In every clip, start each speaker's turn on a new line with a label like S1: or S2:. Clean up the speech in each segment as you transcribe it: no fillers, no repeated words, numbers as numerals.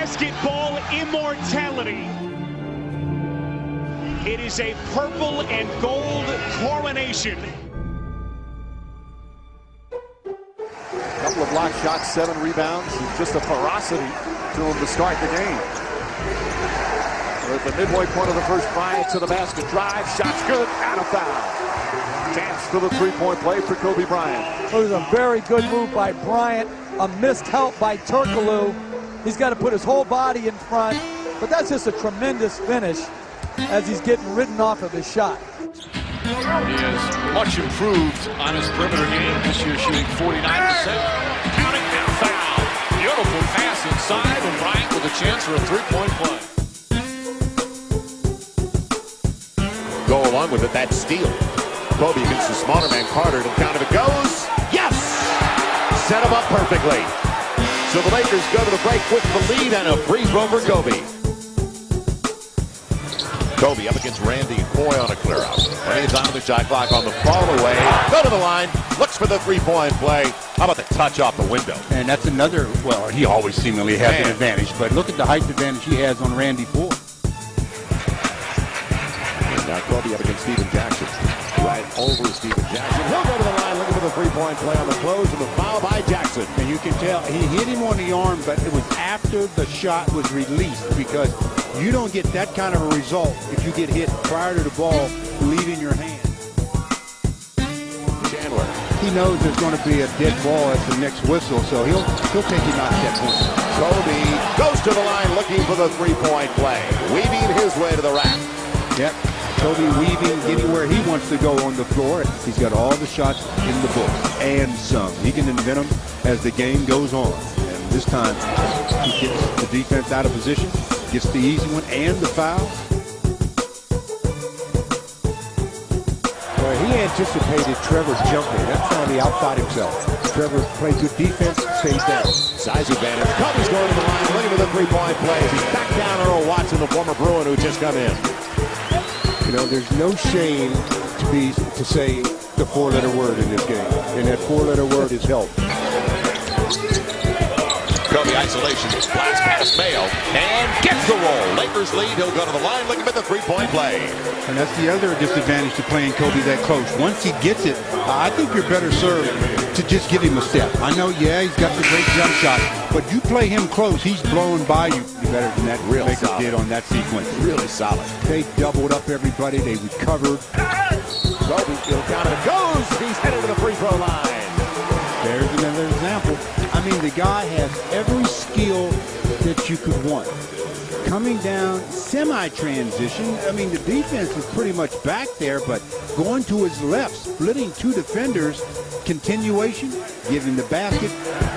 S1: basketball immortality. It is a purple and gold coronation.
S2: Couple of block shots, 7 rebounds, and just a ferocity to him to start the game. We're at the midway point of the first. Bryant to the basket, drive, shots good, and a foul. Chance for the three-point play for Kobe Bryant.
S3: It was a very good move by Bryant. A missed help by Turkoglu. He's got to put his whole body in front, but that's just a tremendous finish as he's getting ridden off of his shot.
S4: He is much improved on his perimeter game. This year shooting 49%. Counting and foul. Beautiful pass inside, and Bryant with a chance for a three-point play.
S5: Go along with it, that steal. Kobe against the smaller man, Carter, to count if it goes. Yes! Set him up perfectly. So the Lakers go to the break with the lead and a free throw for Kobe. Kobe up against Randy Foy on a clear out. Randy's on the shot clock on the fall away. Go to the line, looks for the three-point play. How about the touch off the window?
S6: And that's another, well, he always seemingly has an advantage, but look at the height advantage he has on Randy Foy.
S5: And now Kobe up against Stephen Jackson. Right over Stephen Jackson. He'll go to the line looking for the three-point play on the close, and the foul by Jackson.
S6: And you can tell he hit him on the arm, but it was after the shot was released, because you don't get that kind of a result if you get hit prior to the ball leaving your hand.
S5: Chandler.
S6: He knows there's going to be a dead ball at the next whistle, so he'll take him out at that point.
S5: Kobe goes to the line looking for the three-point play, weaving his way to the rack.
S6: Yep. Kobe weaving, getting where he wants to go on the floor. He's got all the shots in the book and some. He can invent them as the game goes on. And this time, he gets the defense out of position, gets the easy one and the foul.
S7: Well, he anticipated Trevor jumping. That's how he outthought himself. Trevor played good defense, stayed down.
S5: Size advantage. Kobe's going to the line, looking for the three-point play. He's back down Earl Watson, the former Bruin who just come in.
S7: You know, there's no shame to say the four-letter word in this game, and that four-letter word is help.
S5: Kobe isolation, blast past Mayo, and gets the roll. Lakers lead. He'll go to the line, looking for the three-point play.
S6: And that's the other disadvantage to playing Kobe that close. Once he gets it, I think you're better served to just give him a step. I know, yeah, he's got the great jump shot, but you play him close, he's blowing by you. Better than that Lakers did on that sequence.
S5: Really solid.
S7: They doubled up everybody. They recovered.
S5: Kobe still counted. It goes. He's headed to the free throw line.
S6: There's another example. I mean, the guy has every skill that you could want. Coming down, semi-transition. I mean, the defense is pretty much back there, but going to his left, splitting two defenders, continuation, giving the basket,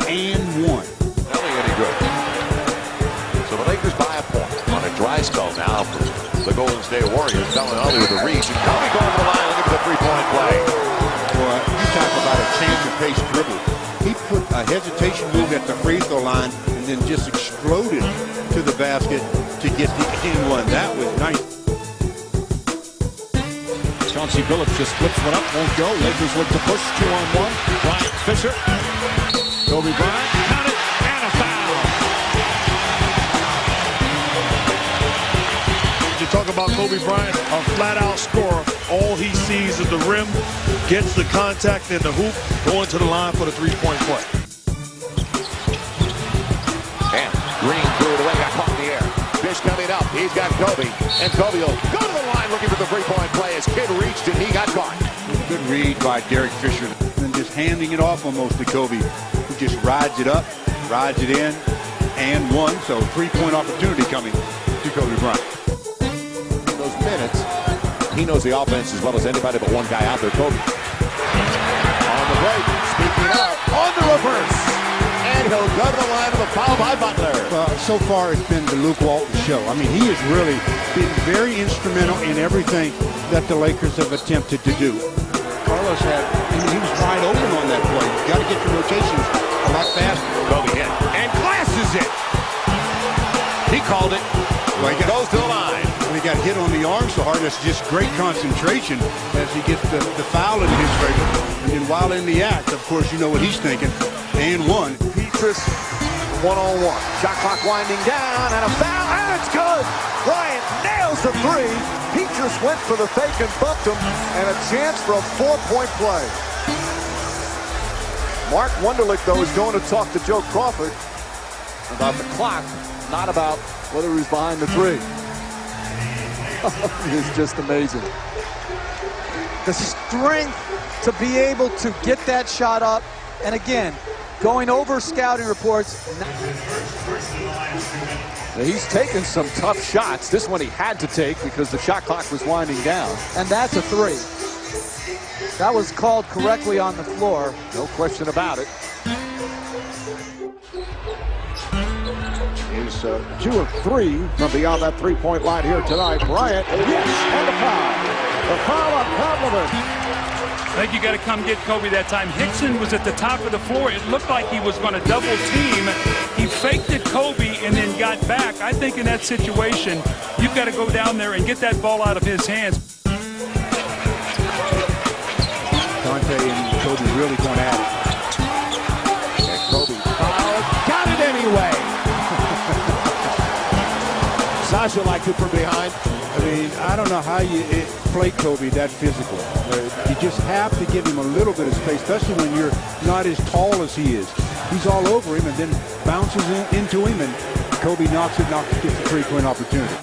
S6: and one.
S5: Not any good. So the Lakers buy a point on a dry spell now for the Golden State Warriors. Bellinelli with the reach, and Kobe going to the line looking for the three-point play.
S6: Boy, you talk about a change-of-pace dribble. He put a hesitation move at the free throw line and then just exploded to the basket to get the game one. That was nice.
S4: Chauncey Billups just flips one up, won't go. Lakers look to push 2-on-1. Bryant Fisher. Kobe Bryant, count it, and a foul.
S8: You talk about Kobe Bryant, a flat-out scorer. All he sees is the rim, gets the contact in the hoop, going to the line for the three-point play.
S5: And Green threw it away, got caught in the air. Fish coming up, he's got Kobe, and Kobe will go to the line looking for the three-point play. His kid reached and he got caught.
S6: Good read by Derek Fisher, and just handing it off almost to Kobe, who just rides it up, rides it in, and one. So three-point opportunity coming to Kobe Bryant.
S5: In those minutes, he knows the offense as well as anybody but one guy out there, Kobe. On the break, speaking up, on the reverse. And he'll go to the line with a foul by Butler.
S6: Well, so far it's been the Luke Walton show. I mean, he has really been very instrumental in everything that the Lakers have attempted to do. Carlos he was wide open on that play. You got to get the rotations a lot faster.
S5: Kobe hit and glasses it. He called it.
S6: Well, he
S5: goes to the line.
S6: And he got hit on the arm so hard. That's just great concentration as he gets the foul in his favor. And then while in the act, of course, you know what he's thinking. And one.
S8: Petrus
S2: 1-on-1. Shot clock winding down, and a foul, and it's good! Bryant nails the three. He just went for the fake and bumped him, and a chance for a 4-point play. Mark Wunderlich, though, is going to talk to Joe Crawford about the clock, not about whether he's behind the three. It's just amazing.
S3: The strength to be able to get that shot up, and again, going over scouting reports.
S2: He's taken some tough shots. This one he had to take because the shot clock was winding down.
S3: And that's a three. That was called correctly on the floor.
S2: No question about it. He's 2 of 3 from beyond that three-point line here tonight. Bryant, yes, and the foul. The foul on Pavlovich.
S9: I think you got to come get Kobe that time. Hickson was at the top of the floor. It looked like he was going to double team. He faked it Kobe and then got back. I think in that situation, you've got to go down there and get that ball out of his hands.
S6: Dante and Kobe really going at it.
S2: And Kobe got it anyway. Sasha liked it from behind.
S6: I mean, I don't know how you play Kobe that physical. You just have to give him a little bit of space, especially when you're not as tall as he is. He's all over him and then bounces into him, and Kobe gets the three-point opportunity.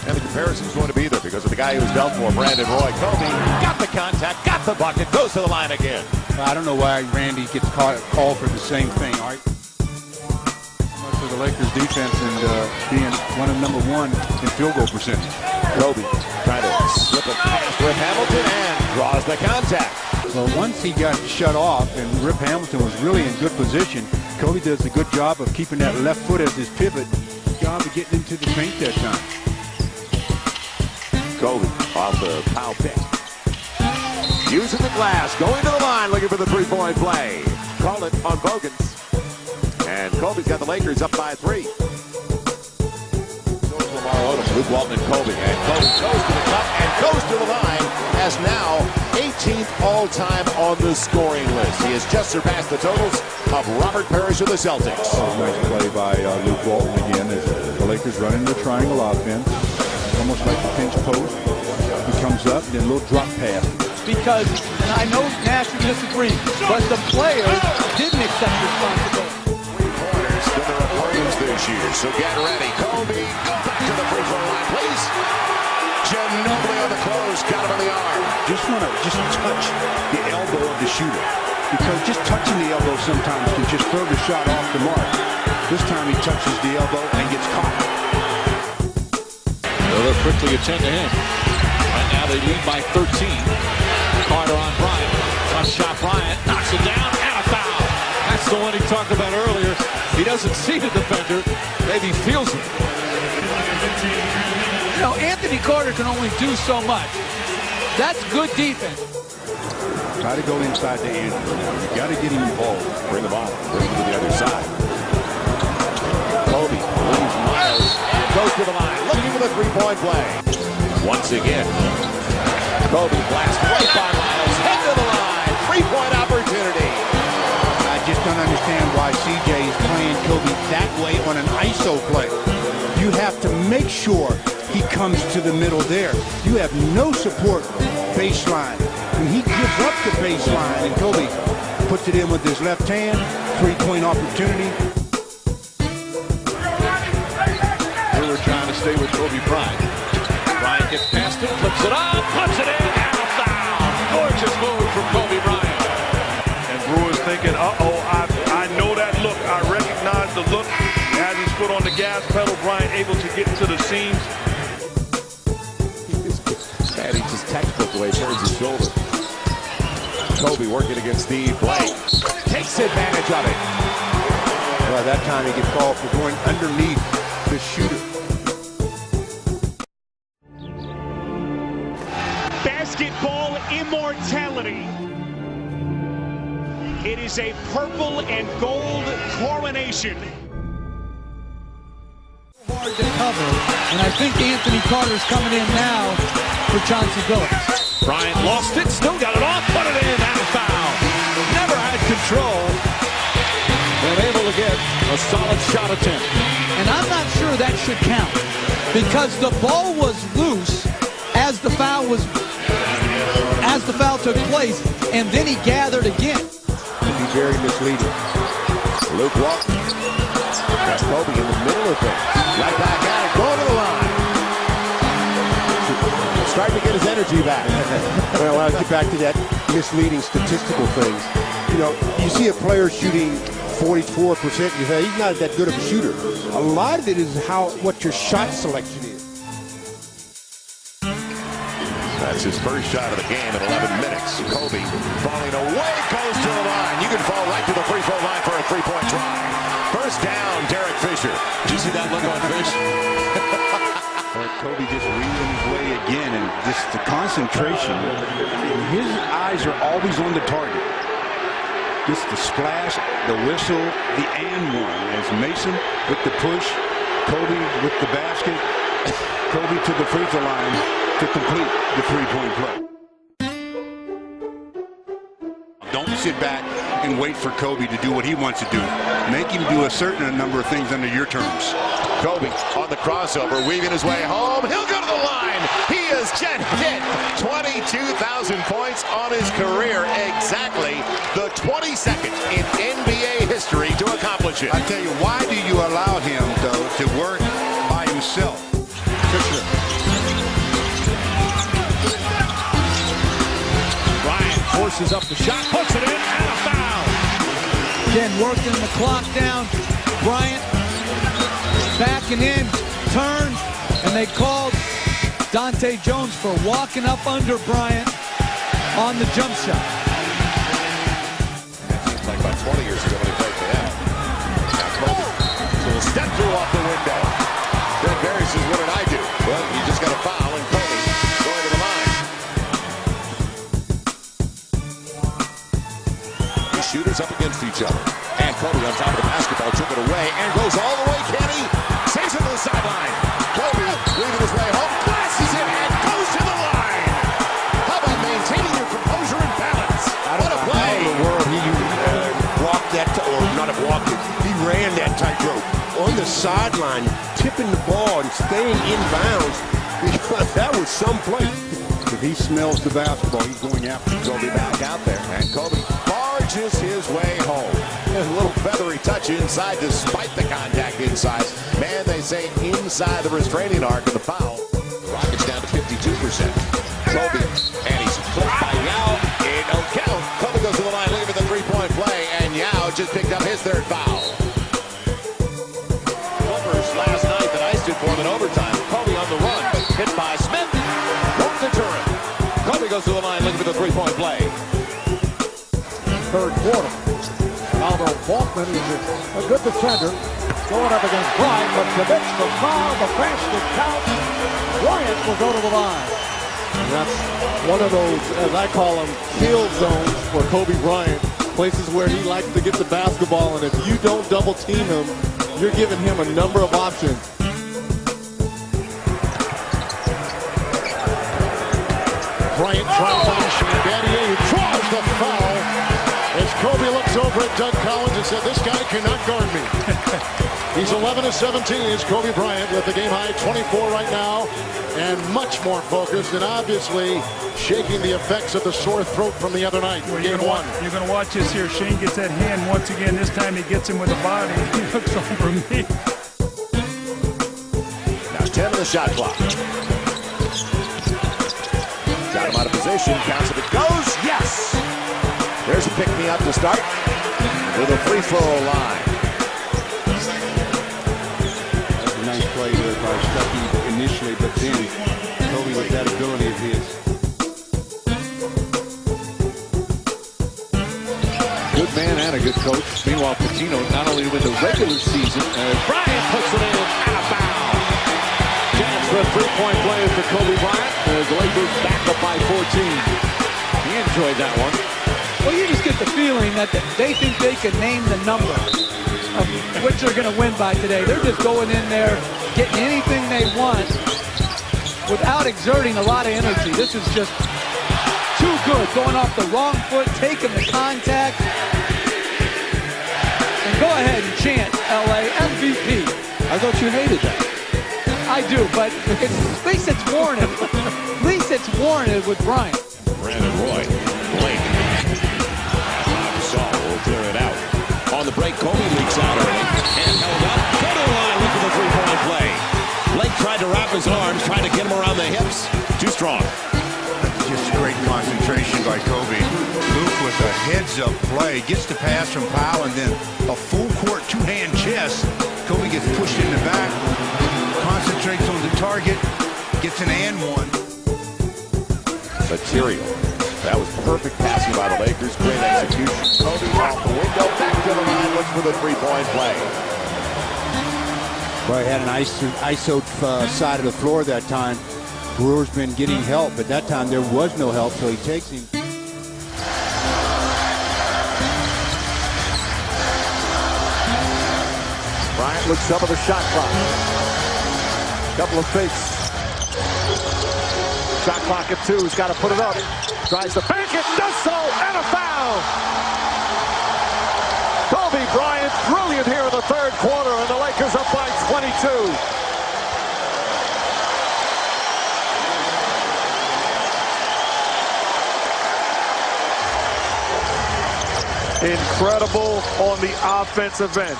S5: And the comparison's going to be there because of the guy who was dealt for, Brandon Roy. Kobe got the contact, got the bucket, goes to the line again.
S6: I don't know why Randy gets called for the same thing. All right. For the Lakers defense and being one of #1 in field goal percentage.
S5: Kobe trying to slip a pass with Hamilton and draws the contact.
S6: Well, once he got shut off and Rip Hamilton was really in good position, Kobe does a good job of keeping that left foot as his pivot. Good job of getting into the paint that time.
S5: Kobe off the foul pick. Using the glass, going to the line, looking for the three-point play. Call it on Bogans. And Kobe's got the Lakers up by 3. Lamar Odom, Luke Walton, and Kobe. And Kobe goes to the cup and goes to the line as now 18th all-time on the scoring list. He has just surpassed the totals of Robert Parrish of the Celtics.
S6: Nice play by Luke Walton again as the Lakers running the triangle offense. Almost like the pinch post. He comes up, then a little drop pass.
S3: Because, and I know Nash would disagree, but the players didn't accept responsibility.
S5: To their opponents this year, so get ready. Kobe, go back to the free throw line, please. Ginobili on the close, got him on the arm.
S6: Just want to touch the elbow of the shooter, because just touching the elbow sometimes can just throw the shot off the mark. This time he touches the elbow and gets caught.
S4: They'll quickly attend to him. Right now they lead by 13. Carter on Bryant. Tough shot, Bryant knocks it down, and a foul. That's the one he talked about earlier. He doesn't see the defender, maybe feels it.
S3: You know, Anthony Carter can only do so much. That's good defense.
S6: Try to go inside the Andrew now. You got to get him involved.
S5: Bring the ball, bring him to the other side. Kobe leaves Miles and goes to the line, looking for the three-point play. Once again, Kobe blasts right by Miles, head to the line, three-point opportunity.
S6: I just don't understand why CJ is playing Kobe that way on an ISO play. You have to make sure he comes to the middle there. You have no support baseline. When he gives up the baseline and Kobe puts it in with his left hand, three-point opportunity.
S4: They were trying to stay with Kobe Bryant. Bryant gets past him, flips it up, puts it in, and a foul. Gorgeous move from Kobe Bryant.
S8: Brewer's thinking, uh-oh, I know that look. I recognize the look. Has his foot on the gas pedal. Bryant able to get to the seams.
S5: And he just textbook the way he turns his shoulder. Kobe working against Steve Blake. Takes advantage of it.
S6: Well, that time he gets called for going underneath the shooter.
S1: Basketball immortality. It is a purple and gold coronation.
S3: Hard to cover, and I think Anthony Carter's coming in now for Chauncey Billups.
S4: Bryant lost it, still got it off, put it in, and a foul. Never had control. Been able to
S1: again. A solid shot attempt.
S3: And I'm not sure that should count because the ball was loose as the foul took place, and then he gathered again.
S7: Could be very misleading.
S5: Luke Walton. Got Kobe in the middle of things. Right back at it. Going to the line. Starting to get his energy back.
S7: Well, I'll get back to that misleading statistical things. You know, you see a player shooting 44%, you say he's not that good of a shooter. A lot of it is what your shot selection is.
S5: That's his first shot of the game in 11 minutes. Kobe falling away, goes to the line. You can fall right to the free throw line for a three-point try. First down, Derek Fisher. Did you see that look on Fish?
S6: Kobe just reading his way again, and just the concentration. His eyes are always on the target. Just the splash, the whistle, the and one. As Mason with the push, Kobe with the basket, Kobe to the free throw line to complete the three-point play. Don't sit back and wait for Kobe to do what he wants to do. Make him do a certain number of things under your terms.
S5: Kobe on the crossover, weaving his way home. He'll go to the line. He has just hit 22,000 points on his career. Exactly the 22nd in NBA history to accomplish it.
S6: I tell you, why do you allow him, though, to work by himself? Fisher.
S1: Bryant forces up the shot, puts it in, and a foul.
S3: Again, working the clock down. Bryant backing in, turn, and they called Dante Jones for walking up under Bryant on the jump shot.
S5: Seems like about 20 years ago when he played for them. Now Kobe, little step through off the window. Greg Barry says, what did I do? Well, you just got a foul, and Kobe going to the line. The shooters up against each other. And Kobe on top of the basketball, took it away, and goes all the way, Kenny. Saves it to the sideline. Kobe leaving his way home, glasses it, and goes to the line. How about maintaining your composure and balance? What a play.
S7: How in the world he walked that, or not walked it, he ran that tightrope on the sideline, tipping the ball and staying in bounds, because that was some play.
S6: If he smells the basketball, he's going after
S5: Kobe back out there, and Kobe barges his way home. There's a little feathery touch inside despite the contact inside. Man, they say inside the restraining arc of the foul. Rockets down to 52%. Kobe, and he's clipped by Yao. It don't count. Kobe goes to the line looking for the three-point play, and Yao just picked up his third foul. Clippers last night that iced it for them in overtime. Kobe on the run, hit by Smith. Won't deter him. Kobe goes to the line looking for the three-point play.
S2: Third quarter. Although Faulkner is a good defender, going up against Bryant, but commits the foul, the basket count. Bryant will go to the line.
S10: And that's one of those, as I call them, kill zones for Kobe Bryant. Places where he likes to get the basketball, and if you don't double team him, you're giving him a number of options.
S1: Bryant trying to finish. Battier who draws the foul. As Kobe looks over at Doug Collins and said, this guy cannot guard me. He's 11 of 17 is Kobe Bryant with the game high 24 right now, and much more focused, and obviously shaking the effects of the sore throat from the other night.
S9: Well, you're going to watch this here. Shane gets that hand once again. This time he gets him with the body. He looks over me.
S5: Now 10 on the shot clock. Got him out of position. Counts if it goes. Yes! There's a pick-me-up to start with a free throw line.
S6: That's a nice play there by Stuckey initially, but then Kobe with that ability of his.
S1: Good man and a good coach. Meanwhile, Patino not only win the regular season, Bryant puts it in and a foul. Chance for a three-point play for Kobe Bryant. The Lakers back up by 14. He enjoyed that one.
S3: Well, you just get the feeling that they think they can name the number of which they're going to win by today. They're just going in there, getting anything they want without exerting a lot of energy. This is just too good. Going off the wrong foot, taking the contact, and go ahead and chant LA MVP.
S10: I thought you hated that.
S3: I do, but at least it's warranted. At least it's warranted with Bryant.
S5: Brandon Roy, Blake. Saul will clear it out. On the break, Kobe leaks out early and held up. Go to the line, look for the three-point play. Blake tried to wrap his arms, trying to get him around the hips. Too strong.
S6: Just great concentration by Kobe. Luke with a heads-up play, gets the pass from Powell, and then a full-court two-hand chest. Kobe gets pushed in the back, concentrates on the target, gets an and one.
S5: Material. That was perfect passing by the Lakers. Great execution. Kobe off the window, back to the line, looks for the three-point play.
S6: Well, he had an ISO side of the floor that time. Brewer's been getting help, but that time there was no help, so he takes him.
S2: Bryant looks up at the shot clock. Couple of fakes. Shot clock at 2. He's got to put it up. Tries to bank it. Does so. And a foul. Kobe Bryant brilliant here in the third quarter, and the Lakers up by 22. Incredible on the offensive end.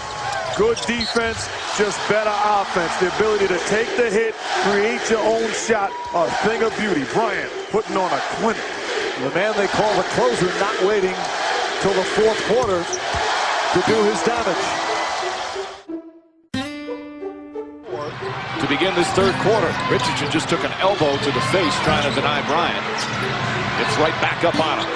S2: Good defense, just better offense. The ability to take the hit, create your own shot, a thing of beauty. Bryant putting on a clinic. The man they call the closer not waiting till the fourth quarter to do his damage.
S4: To begin this third quarter, Richardson just took an elbow to the face trying to deny Bryant. It's right back up on him.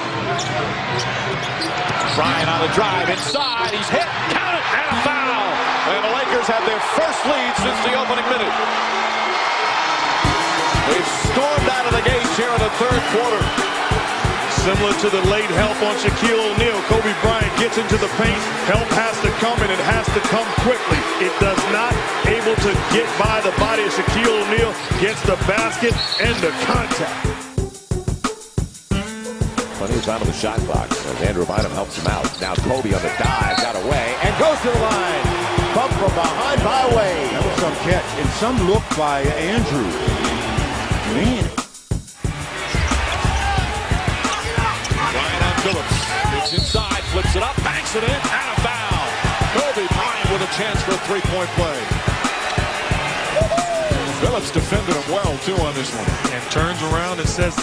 S4: Bryant on the drive inside. He's hit. Count it. And a foul. And the Lakers have their first lead since the opening minute. They've stormed out of the gates here in the third quarter.
S8: Similar to the late help on Shaquille O'Neal, Kobe Bryant gets into the paint. Help has to come, and it has to come quickly. It does not able to get by the body of Shaquille O'Neal. Gets the basket and the contact.
S5: Plenty of time on the shot clock as Andrew Bynum helps him out. Now Kobe on the dive, got away, and goes to the line. Bump from behind by Wade.
S6: That was some catch and some look by Andrew. Man.
S4: Bryant on Phillips. It's inside, flips it up, banks it in, and a foul. Kobe Bryant with a chance for a three-point play. Phillips defended him well, too, on this one.
S8: And turns around and says,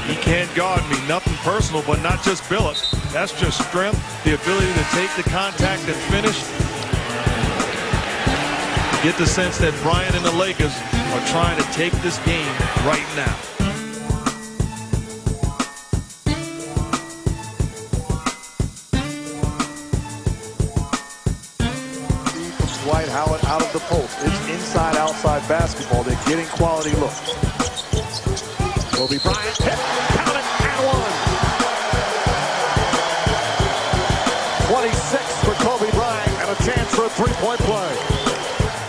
S8: he can't guard me. Nothing personal, but not just Phillips. That's just strength, the ability to take the contact and finish. Get the sense that Bryant and the Lakers are trying to take this game right now.
S2: Dwight Howard out of the post. It's inside-outside basketball. They're getting quality looks. Kobe Bryant hit, count it, and one. 26 for Kobe Bryant and a chance for a three-point play.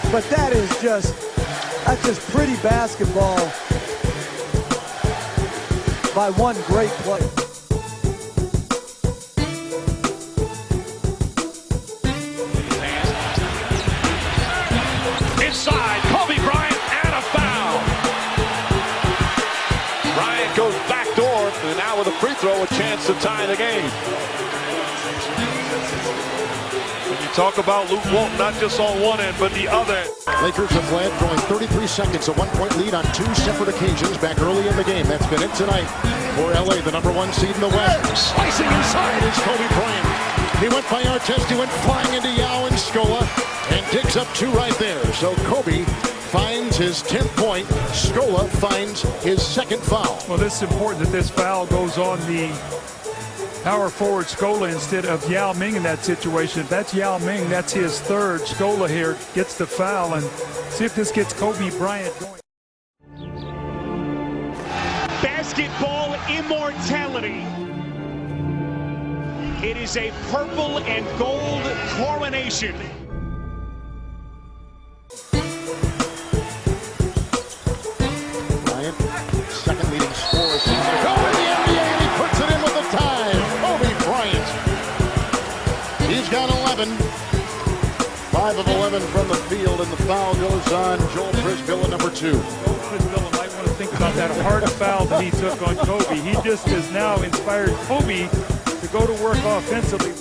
S3: But that's just pretty basketball by one great player.
S4: Inside, Kobe Bryant, and a foul. Bryant goes backdoor, and now with a free throw, a chance to tie the game.
S8: When you talk about Luke Walton, not just on one end, but the other end.
S1: Lakers have led, throwing 33 seconds, a one-point lead on 2 separate occasions back early in the game. That's been it tonight for LA, the #1 seed in the West. Slicing inside is Kobe Bryant. He went by Artest, he went flying into Yao and Scola, and digs up 2 right there. So Kobe finds his 10th point. Scola finds his 2nd foul.
S9: Well, this is important that this foul goes on the power forward Scola instead of Yao Ming in that situation. If that's Yao Ming, that's his 3rd. Scola here gets the foul, and see if this gets Kobe Bryant going.
S11: Basketball immortality. It is a purple and gold coronation.
S1: Bryant, 2nd leading scorer. Season ago in the NBA, and he puts it in with the tie. Kobe Bryant. He's got 11. 7 from the field, and the foul goes on Joel Prisbilla, number 2.
S9: Joel Prisbilla might want to think about that hard foul that he took on Kobe. He just has now inspired Kobe to go to work offensively.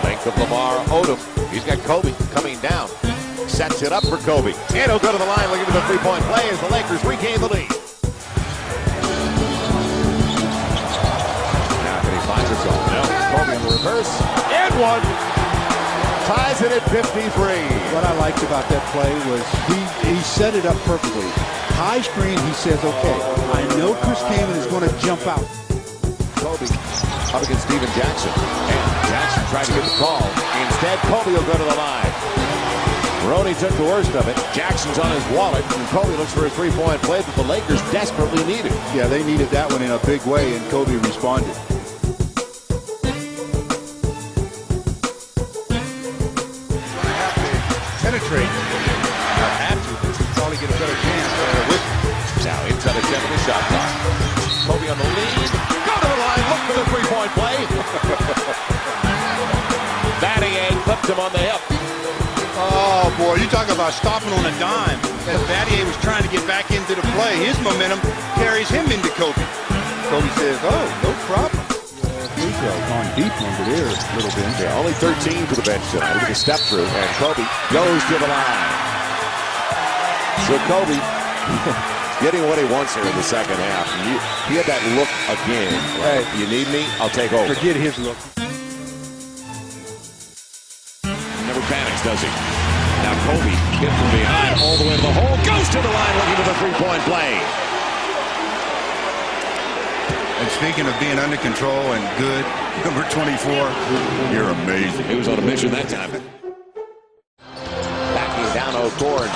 S5: Length of Lamar Odom. He's got Kobe coming down. Sets it up for Kobe. And he'll go to the line looking for the three-point play as the Lakers regain the lead. Now can he find himself? No. Kobe in the reverse. And one. Ties it at 53.
S6: What I liked about that play was he set it up perfectly. High screen, he says, okay, I know Chris Kaman is going to jump out.
S5: Kobe up against Steven Jackson. And Jackson tried to get the call. Instead, Kobe will go to the line. Roney took the worst of it. Jackson's on his wallet, and Kobe looks for a three-point play that the Lakers desperately needed.
S6: Yeah, they needed that one in a big way, and Kobe responded.
S7: Have to penetrate. Have to, but you probably get a better chance with
S5: Now inside the 7 shot clock. Kobe on the lead. Go to the line. Look for the three-point play. Battier clipped him on the hip.
S7: Oh, boy, you talk about stopping on a dime. As Battier was trying to get back into the play, his momentum carries him into Kobe. Kobe says, oh, no problem.
S6: Gone deep under there a little bit.
S5: Yeah, only 13 for the bench tonight. Look at the step through, and Kobe goes to the line. So Kobe getting what he wants here in the second half. He had that look again. Right? You need me? I'll take over.
S6: Forget his look.
S5: Never panics, does he? Now Kobe hit from behind all the way to the hole. Goes to the line looking for the three-point play.
S7: And speaking of being under control and good, number 24, you're amazing.
S5: He was on a mission that time. Backing down O'Gorge.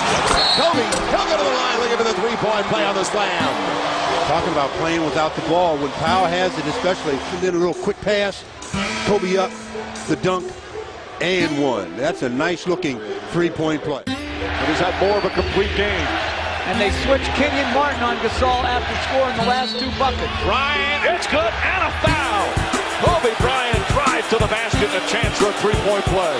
S5: Kobe, he'll go to the line looking for the three-point play on the slam.
S6: Talking about playing without the ball. When Powell has it, especially, and then a little quick pass, Kobe up, the dunk, and one. That's a nice-looking three-point play.
S2: But he's had more of a complete game.
S3: And they switched Kenyon Martin on Gasol after scoring the last 2 buckets.
S4: Bryant, it's good, and a foul. Kobe Bryant drives to the basket, and a chance for a three-point play.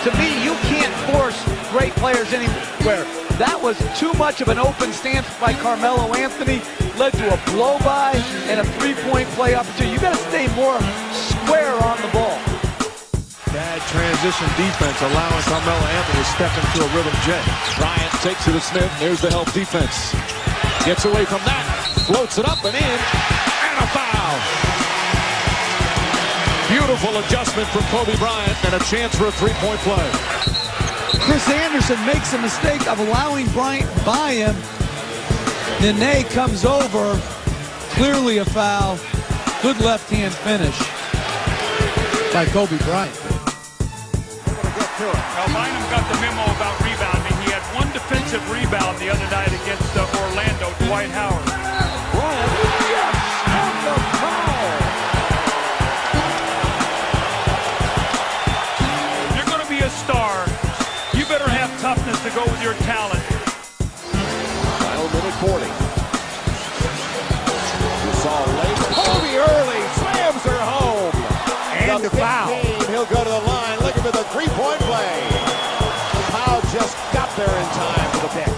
S3: To me, you can't force great players anywhere. That was too much of an open stance by Carmelo Anthony. Led to a blow-by and a three-point play opportunity. You got to stay more square on the ball.
S8: Bad transition defense, allowing Carmelo Anthony to step into a rhythm jet.
S4: Bryant takes it to Smith. There's the help defense. Gets away from that. Floats it up and in. And a foul. Beautiful adjustment from Kobe Bryant and a chance for a three-point play.
S3: Chris Anderson makes a mistake of allowing Bryant by him. Nene comes over. Clearly a foul. Good left-hand finish by Kobe Bryant.
S9: Now, Bynum got the memo about rebounding. He had 1 defensive rebound the other night against Orlando, Dwight Howard.
S2: Bryant, yes, and the foul.
S9: If you're going to be a star, you better have toughness to go with your talent.
S5: Final minute 40. Gasol late. Kobe early slams her home. And the foul. He'll go to the line looking for the three-point play. Powell just got there in time for the pick.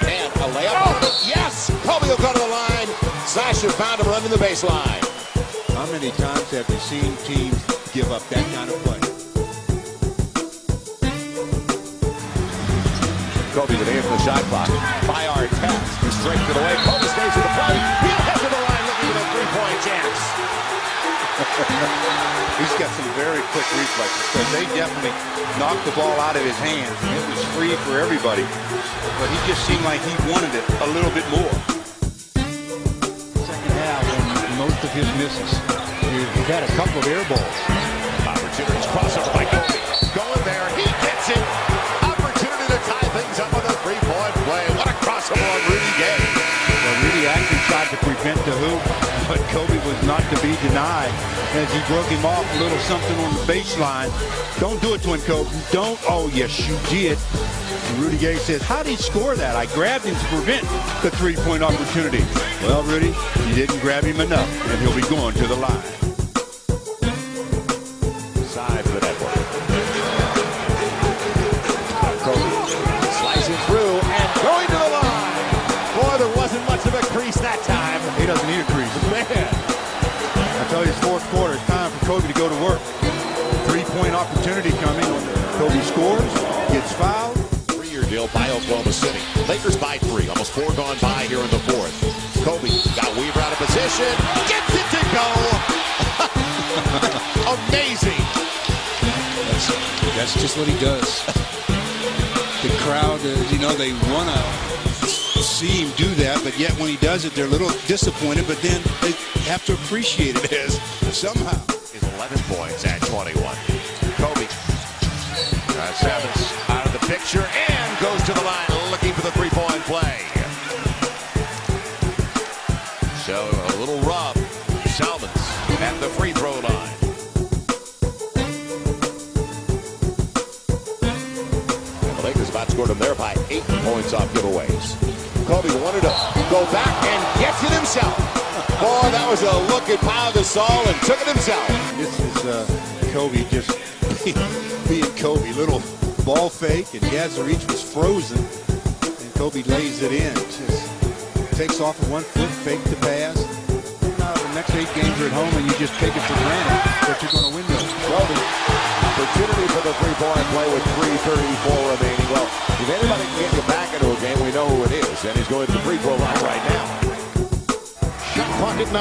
S5: And a layup. Oh. Yes! Kobe will go to the line. Sasha found him running the baseline.
S6: How many times have you seen teams give up that kind of play?
S5: Kobe with the shot clock. 5-yard pass. Straight to the way. Kobe stays with the play. He'll head to the line looking for the three-point chance.
S6: He's got some very quick reflexes because they definitely knocked the ball out of his hands. And it was free for everybody, but he just seemed like he wanted it a little bit more. Second half on most of his misses. He had a couple of air balls.
S5: Opportunities crossover by Kobe. Going there. He gets it. Opportunity to tie things up with a three-point play. What a crossover on Rudy Gay.
S6: Well, Rudy actually tried to prevent the hoop, but Kobe was not to be denied as he broke him off a little something on the baseline. Don't do it to him, Kobe. Don't. Oh, yes, you did. And Rudy Gay says, how did he score that? I grabbed him to prevent the three-point opportunity. Well, Rudy, you didn't grab him enough, and he'll be going to the line.
S5: Side for the network. Kobe slicing through and going to the line. Boy, there wasn't much of a crease that time.
S6: He doesn't need a crease.
S5: Man.
S6: I tell you, it's fourth quarter. It's time for Kobe to go to work. Three-point opportunity coming. Kobe scores, gets fouled.
S5: Three-year deal by Oklahoma City. Lakers by 3. Almost 4 gone by here in the fourth. Kobe got Weaver out of position. Gets it to go. Amazing.
S6: That's just what he does. The crowd, you know, they want to see him do that, but yet when he does it, they're a little disappointed, but then they have to appreciate it as somehow.
S5: Is 11 points at 21. Kobe. Salmons out of the picture and goes to the line looking for the three-point play. So a little rub. Salmons at the free throw line. And the Lakers about scored him there by 8 points off giveaways. Kobe wanted to go back and gets it himself. Boy, that was a look at Pau Gasol and took it himself.
S6: This is Kobe just being Kobe. Little ball fake, and Gad's reach was frozen, and Kobe lays it in. Just takes off with 1 foot, fake the pass. Now the next 8 games are at home, and you just take it for granted that you're going to win those.
S5: Kobe, opportunity for the three-point play with 3:34 remaining. Well, if anybody can get you back into a game, we know who it is, and he's going to the free throw line right now.
S1: Shot clock at 9.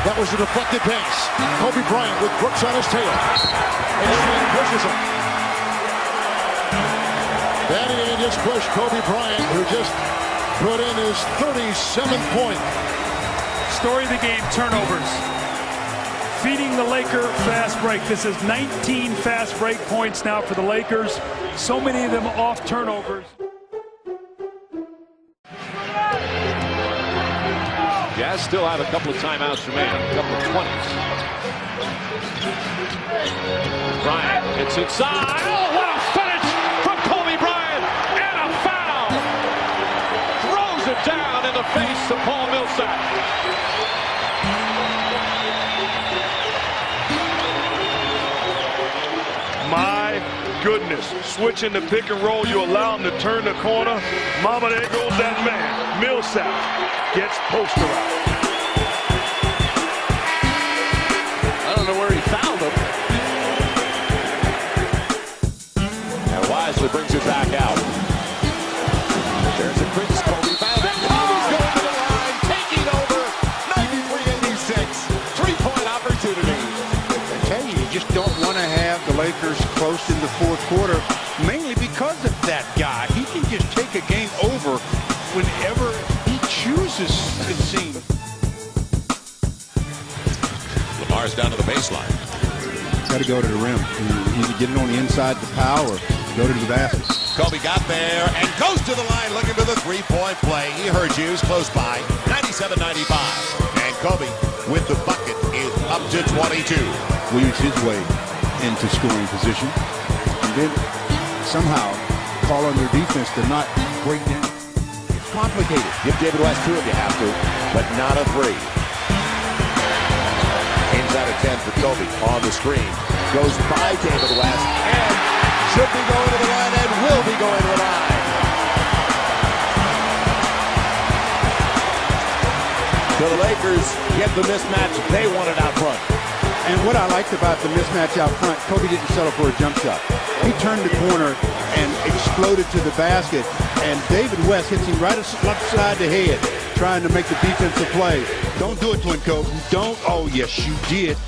S1: That was a deflected pass. Kobe Bryant with Brooks on his tail. And Shane pushes him. Danny Ainge just pushed Kobe Bryant, who just put in his 37th point.
S9: Story of the game, turnovers. Feeding the Laker fast break. This is 19 fast break points now for the Lakers. So many of them off turnovers.
S4: Jazz still have a couple of timeouts remaining, a couple of 20s. Bryant hits inside. Oh, what a finish from Kobe Bryant! And a foul! Throws it down in the face of Paul Millsap.
S8: My goodness. Switching the pick and roll, you allow him to turn the corner. Mama, there goes that man. Millsap gets posterized.
S4: I don't know where he fouled him.
S5: And wisely brings it back out. There's a crease. Kobe found it. Kobe's going to the line, taking over. 93-86. Three-point opportunity.
S6: I tell you, you just don't want to have the Lakers close in the fourth quarter, mainly because of that guy. He can just take a game over whenever he chooses, it seems.
S5: Lamar's down to the baseline.
S6: Got to go to the rim. Either get it on the inside the Pau or go to the basket.
S5: Kobe got there and goes to the line looking for the three-point play. He heard you. He was close by. 97-95. And Kobe with the bucket is up to 22.
S6: Weaves his way into scoring position. And then somehow call on their defense to not break down. It's complicated.
S5: Give David West 2 if you have to, but not a 3. Game's out of 10 for Kobe on the screen. Goes by David West and should be going to the line and will be going to the line. So the Lakers get the mismatch they wanted out front.
S6: And what I liked about the mismatch out front, Kobe didn't settle for a jump shot. He turned the corner and exploded to the basket, and David West hits him right upside the head, trying to make the defensive play. Don't do it to him, Kobe. Don't. Oh, yes, you did.